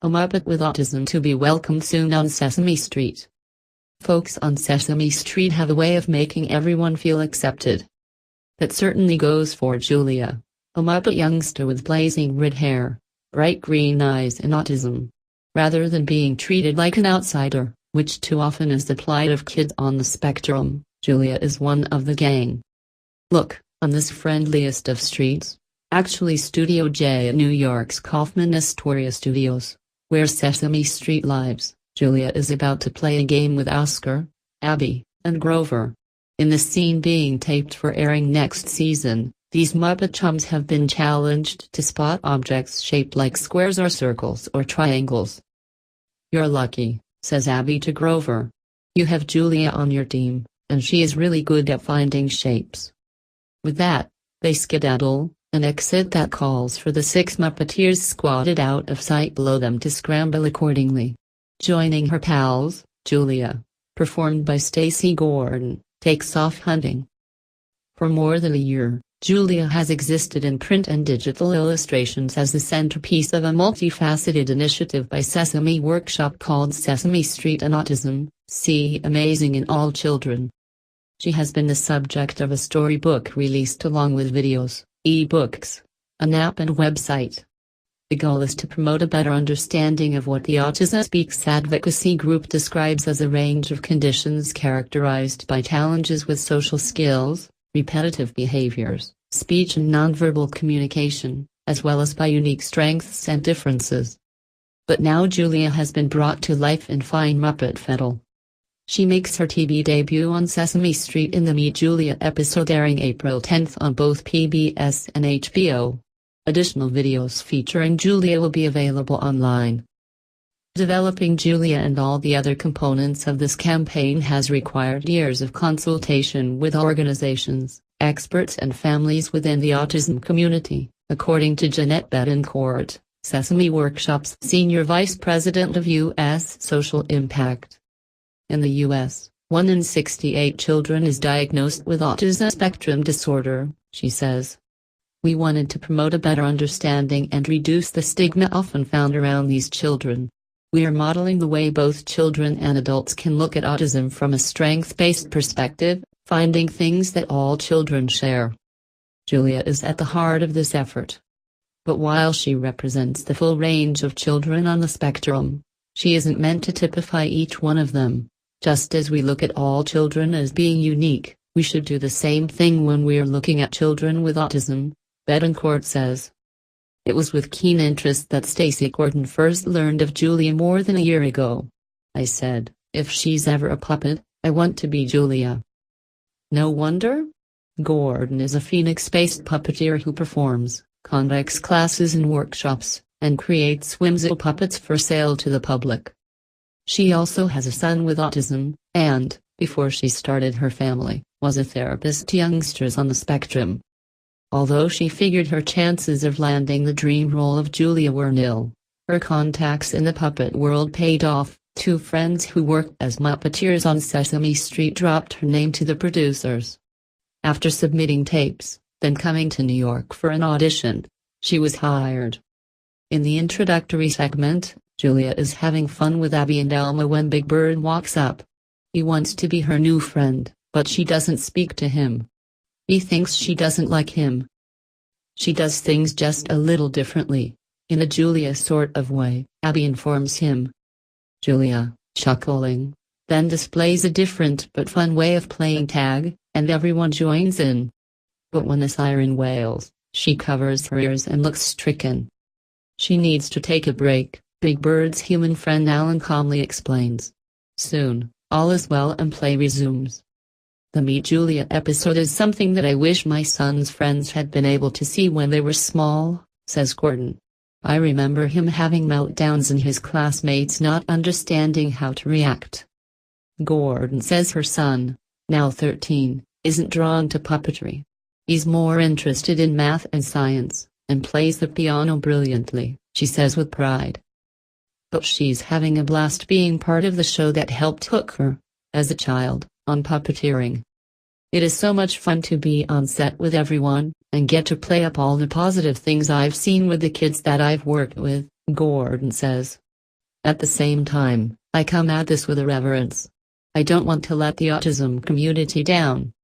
a Muppet with autism to be welcomed soon on Sesame Street. Folks on Sesame Street have a way of making everyone feel accepted. That certainly goes for Julia, a Muppet youngster with blazing red hair, bright green eyes and autism. Rather than being treated like an outsider, which too often is the plight of kids on the spectrum, Julia is one of the gang. Look, on this friendliest of streets, actually Studio J at New York's Kaufman Astoria Studios, where Sesame Street lives, Julia is about to play a game with Oscar, Abby, and Grover. In the scene being taped for airing next season, these Muppet chums have been challenged to spot objects shaped like squares or circles or triangles. "You're lucky," says Abby to Grover. "You have Julia on your team, and she is really good at finding shapes." With that, they skedaddle, an exit that calls for the 6 Muppeteers squatted out of sight below them to scramble accordingly. Joining her pals, Julia, performed by Stacey Gordon, takes off hunting. For more than a year, Julia has existed in print and digital illustrations as the centerpiece of a multifaceted initiative by Sesame Workshop called Sesame Street and Autism, see Amazing in All Children. She has been the subject of a storybook released along with videos, e-books, an app and website. The goal is to promote a better understanding of what the Autism Speaks advocacy group describes as a range of conditions characterized by challenges with social skills, repetitive behaviors, speech and nonverbal communication, as well as by unique strengths and differences. But now Julia has been brought to life in fine Muppet fettle. She makes her TV debut on Sesame Street in the Meet Julia episode airing April 10th on both PBS and HBO. Additional videos featuring Julia will be available online. Developing Julia and all the other components of this campaign has required years of consultation with organizations, experts and families within the autism community, according to Jeanette Betancourt, Sesame Workshop's Senior Vice President of U.S. Social Impact. In the U.S., 1 in 68 children is diagnosed with autism spectrum disorder, she says. We wanted to promote a better understanding and reduce the stigma often found around these children. We are modeling the way both children and adults can look at autism from a strength-based perspective, finding things that all children share. Julia is at the heart of this effort. But while she represents the full range of children on the spectrum, she isn't meant to typify each one of them. Just as we look at all children as being unique, we should do the same thing when we're looking at children with autism, Betancourt says. It was with keen interest that Stacey Gordon first learned of Julia more than a year ago. I said, if she's ever a puppet, I want to be Julia. No wonder? Gordon is a Phoenix-based puppeteer who performs, conducts classes and workshops, and creates whimsical puppets for sale to the public. She also has a son with autism, and, before she started her family, was a therapist to youngsters on the spectrum. Although she figured her chances of landing the dream role of Julia were nil, her contacts in the puppet world paid off. 2 friends who worked as Muppeteers on Sesame Street dropped her name to the producers. After submitting tapes, then coming to New York for an audition, she was hired. In the introductory segment, Julia is having fun with Abby and Elma when Big Bird walks up. He wants to be her new friend, but she doesn't speak to him. He thinks she doesn't like him. She does things just a little differently. In a Julia sort of way, Abby informs him. Julia, chuckling, then displays a different but fun way of playing tag, and everyone joins in. But when the siren wails, she covers her ears and looks stricken. She needs to take a break, Big Bird's human friend Alan calmly explains. Soon, all is well and play resumes. The Meet Julia episode is something that I wish my son's friends had been able to see when they were small, says Gordon. I remember him having meltdowns and his classmates not understanding how to react. Gordon says her son, now 13, isn't drawn to puppetry. He's more interested in math and science, and plays the piano brilliantly, she says with pride. But she's having a blast being part of the show that helped hook her, as a child, on puppeteering. It is so much fun to be on set with everyone, and get to play up all the positive things I've seen with the kids that I've worked with, Gordon says. At the same time, I come at this with a reverence. I don't want to let the autism community down.